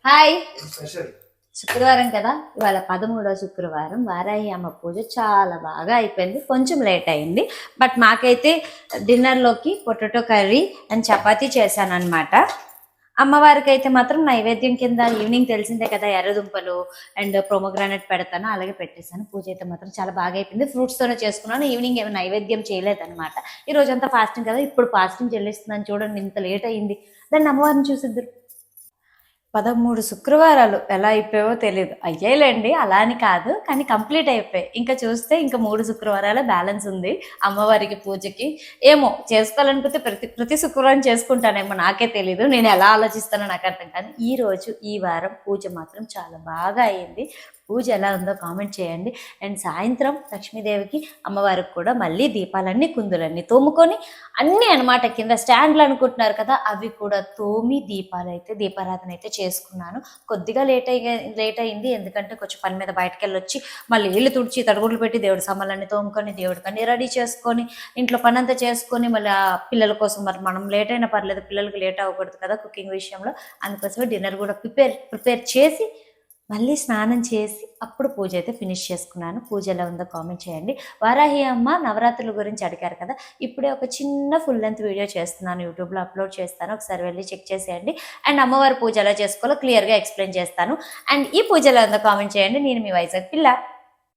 Hi. శుక్రవారం కదా, ఇవాళ 13వ శుక్రవారం. వారాహి అమ్మ పూజ చాలా బాగా అయిపోయింది. కొంచెం లేట్ అయింది, బట్ మాకైతే డిన్నర్లోకి పొటాటో కర్రీ అండ్ చపాతీ చేశాను అనమాట. అమ్మవారికి అయితే మాత్రం నైవేద్యం కింద ఈవినింగ్ తెలిసిందే కదా, ఎర్రదుంపలు అండ్ ప్రోమోగ్రానైట్ పెడతాను, అలాగే పెట్టేశాను. పూజ అయితే మాత్రం చాలా బాగా అయిపోయింది. ఫ్రూట్స్తోనే చేసుకున్నాను. ఈవినింగ్ ఏమి నైవేద్యం చేయలేదన్నమాట. ఈ రోజంతా ఫాస్టింగ్ కదా, ఇప్పుడు ఫాస్టింగ్ చెల్లిస్తున్నాను. చూడండి ఇంత లేట్ అయింది. దాన్ని అమ్మవారిని చూసిద్దరు. 13 శుక్రవారాలు ఎలా అయిపోయావో తెలియదు. అయ్యాయిలేండి, అలా అని కాదు, కానీ కంప్లీట్ అయిపోయాయి. ఇంకా చూస్తే ఇంకా 3 శుక్రవారాల బ్యాలెన్స్ ఉంది అమ్మవారికి పూజకి. ఏమో చేసుకోవాలనిపితే ప్రతి శుక్రవారం చేసుకుంటానేమో, నాకే తెలీదు. నేను ఎలా ఆలోచిస్తానో నాకు అర్థం కాదు. ఈ వారం పూజ మాత్రం చాలా బాగా అయింది. పూజ ఎలా ఉందో కామెంట్ చేయండి. అండ్ సాయంత్రం లక్ష్మీదేవికి అమ్మవారికి కూడా మళ్ళీ దీపాలన్నీ కుందులన్నీ తోముకొని అన్నీ అనమాట, కింద స్టాండ్లు అనుకుంటున్నారు కదా, అవి కూడా తోమి దీపారాధన అయితే చేసుకున్నాను. కొద్దిగా లేట్ అయింది, ఎందుకంటే కొంచెం పని మీద బయటకు వెళ్ళొచ్చి మళ్ళీ ఇల్లు తుడిచి తడుగులు పెట్టి దేవుడి సామాన్లన్నీ తోముకొని దేవుడికన్నీ రెడీ చేసుకొని ఇంట్లో పని అంతా చేసుకొని మళ్ళీ ఆ పిల్లల కోసం, మరి మనం లేట్ అయినా పర్లేదు, పిల్లలకి లేట్ అవ్వకూడదు కదా కుకింగ్ విషయంలో. అందుకోసమే డిన్నర్ కూడా ప్రిపేర్ చేసి మళ్ళీ స్నానం చేసి అప్పుడు పూజ అయితే ఫినిష్ చేసుకున్నాను. పూజ ఎలా ఉందో కామెంట్ చేయండి. వారాహి అమ్మ నవరాత్రుల గురించి అడిగారు కదా, ఇప్పుడే ఒక చిన్న ఫుల్ లెంత్ వీడియో చేస్తున్నాను, యూట్యూబ్లో అప్లోడ్ చేస్తాను, ఒకసారి వెళ్ళి చెక్ చేసేయండి. అండ్ అమ్మవారి పూజ ఎలా చేసుకోవాలో క్లియర్గా ఎక్స్ప్లెయిన్ చేస్తాను. అండ్ ఈ పూజ ఎలా ఉందో కామెంట్ చేయండి. నేను మీ వైజాగ్ పిల్ల.